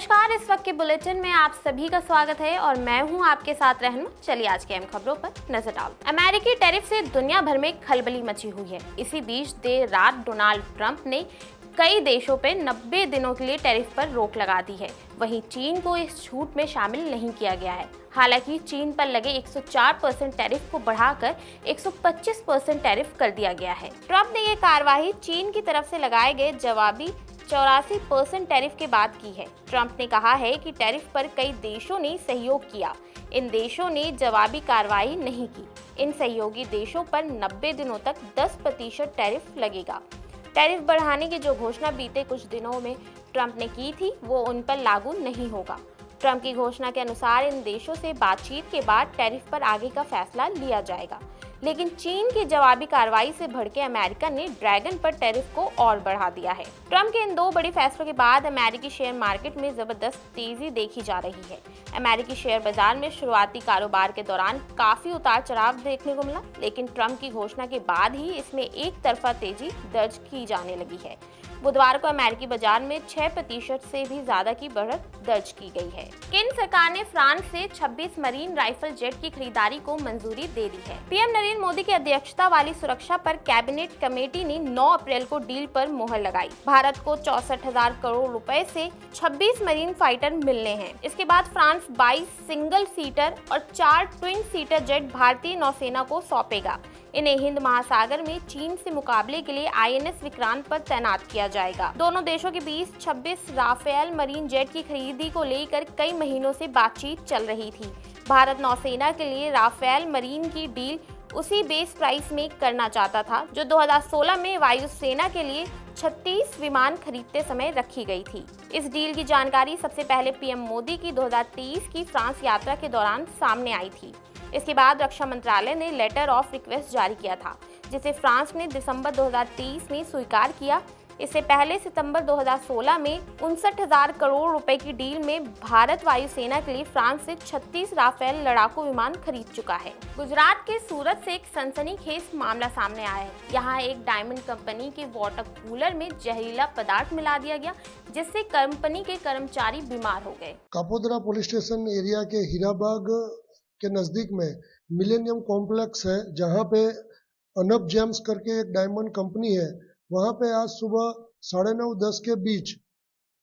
नमस्कार, इस वक्त के बुलेटिन में आप सभी का स्वागत है और मैं हूं आपके साथ रहनुमा। चलिए आज की अहम खबरों पर नजर डालते हैं। अमेरिकी टैरिफ से दुनिया भर में खलबली मची हुई है। इसी बीच देर रात डोनाल्ड ट्रंप ने कई देशों पर 90 दिनों के लिए टैरिफ पर रोक लगा दी है। वहीं चीन को इस छूट में शामिल नहीं किया गया है। हालांकि चीन पर लगे 104% टैरिफ को बढ़ाकर 125% टैरिफ कर दिया गया है। ट्रंप ने ये कार्रवाई चीन की तरफ से लगाए गए जवाबी 84% टैरिफ के बाद की है। ट्रंप ने कहा है कि टैरिफ पर कई देशों ने सहयोग किया। इन देशों ने जवाबी कार्रवाई नहीं की। इन सहयोगी देशों पर 90 दिनों तक 10% टैरिफ लगेगा। टैरिफ बढ़ाने की जो घोषणा बीते कुछ दिनों में ट्रंप ने की थी, वो उन पर लागू नहीं होगा। ट्रंप की घोषणा के अनुसार इन देशों से बातचीत के बाद टैरिफ पर आगे का फैसला लिया जाएगा। लेकिन चीन की जवाबी कार्रवाई से भड़के अमेरिका ने ड्रैगन पर टैरिफ को और बढ़ा दिया है। ट्रंप के इन दो बड़े फैसलों के बाद अमेरिकी शेयर मार्केट में जबरदस्त तेजी देखी जा रही है। अमेरिकी शेयर बाजार में शुरुआती कारोबार के दौरान काफी उतार चढ़ाव देखने को मिला, लेकिन ट्रंप की घोषणा के बाद ही इसमें एक तरफा तेजी दर्ज की जाने लगी है। बुधवार को अमेरिकी बाजार में 6% से भी ज्यादा की बढ़त दर्ज की गई है। केंद्र सरकार ने फ्रांस से 26 मरीन राइफल जेट की खरीदारी को मंजूरी दे दी है। पीएम नरेंद्र मोदी की अध्यक्षता वाली सुरक्षा पर कैबिनेट कमेटी ने 9 अप्रैल को डील पर मोहर लगाई। भारत को 64,000 करोड़ रुपए से 26 मरीन फाइटर मिलने हैं। इसके बाद फ्रांस 22 सिंगल सीटर और 4 ट्विन सीटर जेट भारतीय नौसेना को सौंपेगा। इन्हें हिंद महासागर में चीन से मुकाबले के लिए आईएनएस विक्रांत पर तैनात किया जाएगा। दोनों देशों के बीच 26 राफेल मरीन जेट की खरीदी को लेकर कई महीनों से बातचीत चल रही थी। भारत नौसेना के लिए राफेल मरीन की डील उसी बेस प्राइस में करना चाहता था जो 2016 में वायुसेना के लिए 36 विमान खरीदते समय रखी गई थी। इस डील की जानकारी सबसे पहले पीएम मोदी की 2023 की फ्रांस यात्रा के दौरान सामने आई थी। इसके बाद रक्षा मंत्रालय ने लेटर ऑफ रिक्वेस्ट जारी किया था, जिसे फ्रांस ने दिसंबर 2023 में स्वीकार किया। इससे पहले सितंबर 2016 में 59,000 करोड़ रुपए की डील में भारत वायुसेना के लिए फ्रांस से 36 राफेल लड़ाकू विमान खरीद चुका है। गुजरात के सूरत से एक सनसनीखेज मामला सामने आया है। यहाँ एक डायमंड कंपनी के वाटर कूलर में जहरीला पदार्थ मिला दिया गया, जिससे कंपनी के कर्मचारी बीमार हो गए। कापोद्रा पुलिस स्टेशन एरिया के हीराबाग के नजदीक में मिलेनियम कॉम्प्लेक्स है, जहाँ पे अनब जेम्स करके एक डायमंड कंपनी है। वहाँ पे आज सुबह 9:30-10 के बीच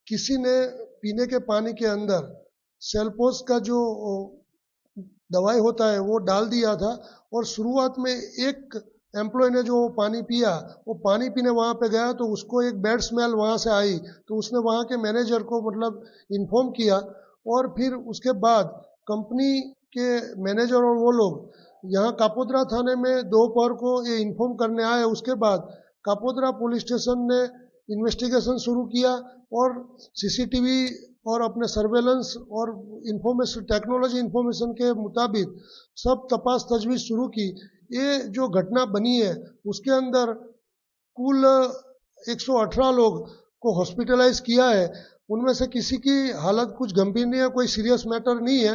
किसी ने पीने के पानी के अंदर सेल्पोस का जो दवाई होता है वो डाल दिया था, और शुरुआत में एक एम्प्लॉय ने जो पानी पिया, वो पानी पीने वहाँ पे गया तो उसको एक बैड स्मेल वहाँ से आई, तो उसने वहाँ के मैनेजर को इन्फॉर्म किया, और फिर उसके बाद कंपनी के मैनेजर और वो लोग यहाँ कापोद्रा थाने में दोपहर को ये इन्फॉर्म करने आए। उसके बाद कापोद्रा पुलिस स्टेशन ने इन्वेस्टिगेशन शुरू किया और सीसीटीवी और अपने सर्वेलेंस और इंफॉर्मेशन टेक्नोलॉजी इंफॉर्मेशन के मुताबिक सब तपास तजवीज शुरू की। ये जो घटना बनी है उसके अंदर कुल 118 लोग को हॉस्पिटलाइज किया है। उनमें से किसी की हालत कुछ गंभीर नहीं है, कोई सीरियस मैटर नहीं है।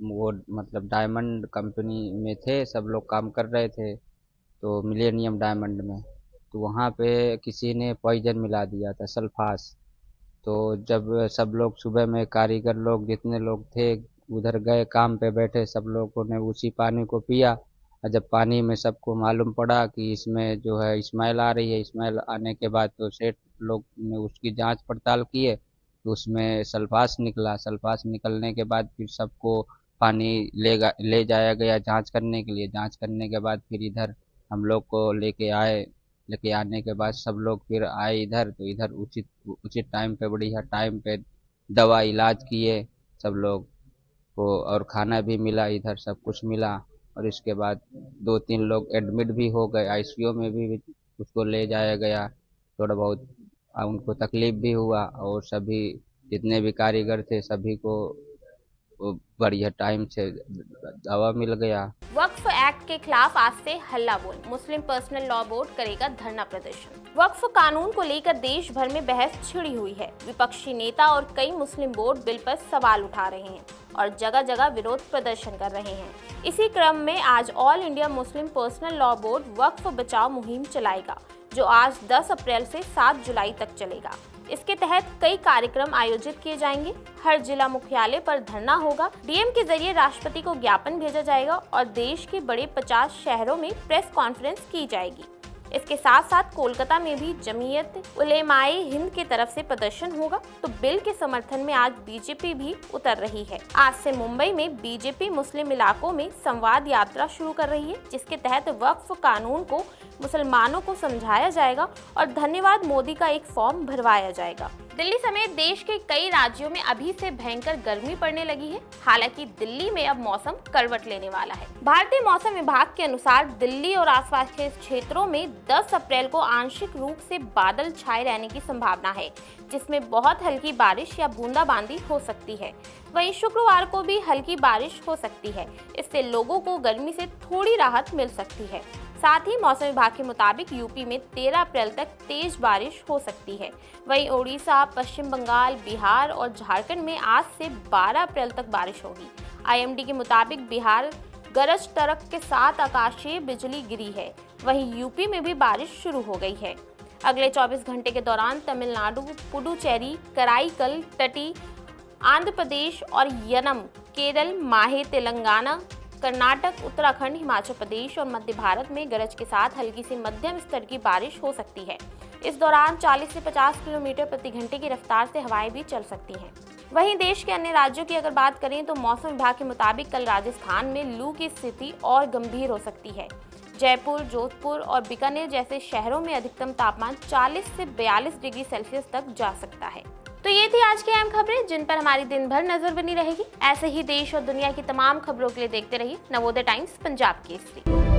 वो मतलब डायमंड कंपनी में थे, सब लोग काम कर रहे थे तो मिलेनियम डायमंड में, तो वहाँ पे किसी ने पॉइजन मिला दिया था, सल्फास। तो जब सब लोग सुबह में कारीगर लोग जितने लोग थे उधर गए, काम पे बैठे, सब लोगों ने उसी पानी को पिया। और जब पानी में सबको मालूम पड़ा कि इसमें जो है स्मेल आ रही है, स्मेल आने के बाद तो सेठ लोग ने उसकी जांच पड़ताल किए तो उसमें सल्फास निकला। सल्फास निकलने के बाद फिर सबको पानी ले जाया गया जांच करने के लिए। जांच करने के बाद फिर इधर हम लोग को लेके आने के बाद सब लोग फिर आए इधर, तो इधर उचित टाइम पे, बढ़िया टाइम पे दवा इलाज किए सब लोग को, और खाना भी मिला, इधर सब कुछ मिला। और इसके बाद 2-3 लोग एडमिट भी हो गए, आईसीयू में भी उसको ले जाया गया। थोड़ा बहुत उनको तकलीफ भी हुआ, और सभी जितने भी कारीगर थे सभी को बढ़िया टाइम से दवा मिल गया। वक्फ एक्ट के खिलाफ आज से हल्ला बोल। मुस्लिम पर्सनल लॉ बोर्ड करेगा धरना प्रदर्शन। वक्फ कानून को लेकर देश भर में बहस छिड़ी हुई है। विपक्षी नेता और कई मुस्लिम बोर्ड बिल पर सवाल उठा रहे हैं और जगह जगह विरोध प्रदर्शन कर रहे हैं। इसी क्रम में आज all India Muslim personal law board वक्फ बचाओ मुहिम चलाएगा, जो आज 10 अप्रैल से 7 जुलाई तक चलेगा। इसके तहत कई कार्यक्रम आयोजित किए जाएंगे। हर जिला मुख्यालय पर धरना होगा। डीएम के जरिए राष्ट्रपति को ज्ञापन भेजा जाएगा और देश के बड़े 50 शहरों में प्रेस कॉन्फ्रेंस की जाएगी। इसके साथ साथ कोलकाता में भी जमीयत उलेमाए हिंद की तरफ से प्रदर्शन होगा। तो बिल के समर्थन में आज बीजेपी भी उतर रही है। आज से मुंबई में बीजेपी मुस्लिम इलाकों में संवाद यात्रा शुरू कर रही है, जिसके तहत वक्फ कानून को मुसलमानों को समझाया जाएगा और धन्यवाद मोदी का एक फॉर्म भरवाया जाएगा। दिल्ली समेत देश के कई राज्यों में अभी से भयंकर गर्मी पड़ने लगी है। हालांकि दिल्ली में अब मौसम करवट लेने वाला है। भारतीय मौसम विभाग के अनुसार दिल्ली और आसपास के क्षेत्रों में 10 अप्रैल को आंशिक रूप से बादल छाए रहने की संभावना है, जिसमें बहुत हल्की बारिश या बूंदाबांदी हो सकती है। वहीं शुक्रवार को भी हल्की बारिश हो सकती है। इससे लोगों को गर्मी से थोड़ी राहत मिल सकती है। साथ ही मौसम विभाग के मुताबिक यूपी में 13 अप्रैल तक तेज बारिश हो सकती है। वहीं ओडिशा, पश्चिम बंगाल, बिहार और झारखंड में आज से 12 अप्रैल तक बारिश होगी। आईएमडी के मुताबिक बिहार गरज तड़क के साथ आकाशीय बिजली गिरी है। वहीं यूपी में भी बारिश शुरू हो गई है। अगले 24 घंटे के दौरान तमिलनाडु, पुडुचेरी, कराईकल, तटी, आंध्र प्रदेश और यनम, केरल, माहे, तेलंगाना, कर्नाटक, उत्तराखंड, हिमाचल प्रदेश और मध्य भारत में गरज के साथ हल्की से मध्यम स्तर की बारिश हो सकती है। इस दौरान 40 से 50 किलोमीटर प्रति घंटे की रफ्तार से हवाएं भी चल सकती हैं। वहीं देश के अन्य राज्यों की अगर बात करें तो मौसम विभाग के मुताबिक कल राजस्थान में लू की स्थिति और गंभीर हो सकती है। जयपुर, जोधपुर और बीकानेर जैसे शहरों में अधिकतम तापमान 40 से 42 डिग्री सेल्सियस तक जा सकता है। तो ये थी आज की अहम खबरें जिन पर हमारी दिन भर नजर बनी रहेगी। ऐसे ही देश और दुनिया की तमाम खबरों के लिए देखते रहिए नवोदय टाइम्स पंजाब केसरी।